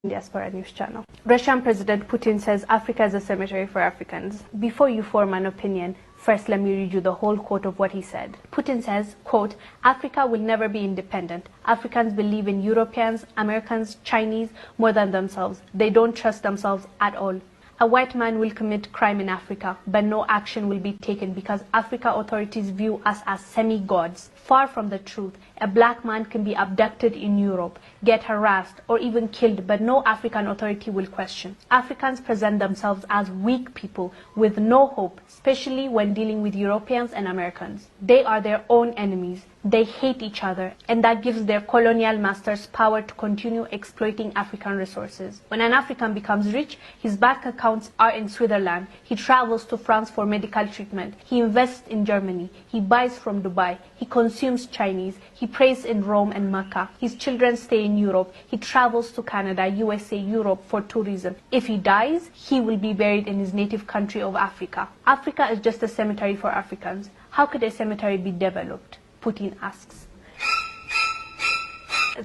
Diaspora News Channel. Russian President Putin says Africa is a cemetery for Africans. Before you form an opinion, first let me read you the whole quote of what he said. Putin says, quote, "Africa will never be independent. Africans believe in Europeans, Americans, Chinese more than themselves. They don't trust themselves at all. A white man will commit crime in Africa, but no action will be taken because Africa authorities view us as semi-gods. Far from the truth, a black man can be abducted in Europe, get harassed, or even killed, but no African authority will question. Africans present themselves as weak people with no hope, especially when dealing with Europeans and Americans. They are their own enemies. They hate each other, and that gives their colonial masters power to continue exploiting African resources. When an African becomes rich, his bank accounts are in Switzerland. He travels to France for medical treatment. He invests in Germany. He buys from Dubai. He consumes Chinese. He prays in Rome and Mecca. His children stay in Europe. He travels to Canada, USA, Europe for tourism. If he dies, he will be buried in his native country of Africa. Africa is just a cemetery for Africans. How could a cemetery be developed?" Putin asks.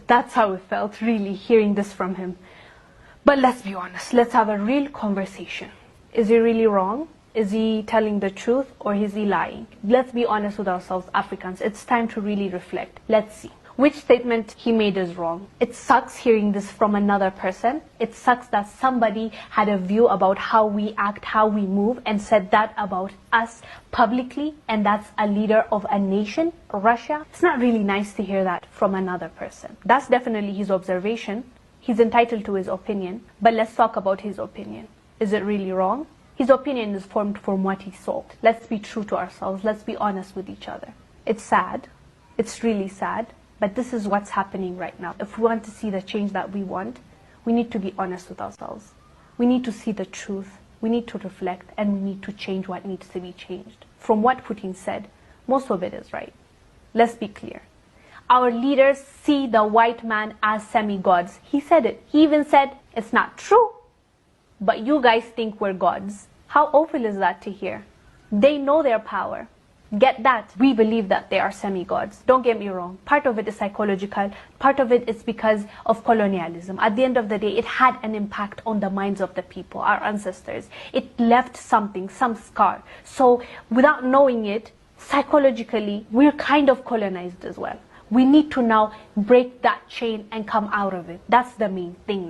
That's how it felt, really, hearing this from him. But let's be honest, let's have a real conversation. Is he really wrong? Is he telling the truth, or is he lying? Let's be honest with ourselves, Africans. It's time to really reflect. Let's see. Which statement he made is wrong? It sucks hearing this from another person. It sucks that somebody had a view about how we act, how we move, and said that about us publicly, and that's a leader of a nation, Russia. It's not really nice to hear that from another person. That's definitely his observation. He's entitled to his opinion, but let's talk about his opinion. Is it really wrong? His opinion is formed from what he saw. Let's be true to ourselves. Let's be honest with each other. It's sad. It's really sad. But this is what's happening right now. If we want to see the change that we want, we need to be honest with ourselves. We need to see the truth. We need to reflect, and we need to change what needs to be changed. From what Putin said, most of it is right. Let's be clear. Our leaders see the white man as semi-gods. He said it. He even said, it's not true, but you guys think we're gods. How awful is that to hear? They know their power. Get that. We believe that they are semi-gods. Don't get me wrong. Part of it is psychological. Part of it is because of colonialism. At the end of the day, it had an impact on the minds of the people, our ancestors. It left something, some scar. So without knowing it, psychologically, we're kind of colonized as well. We need to now break that chain and come out of it. That's the main thing now.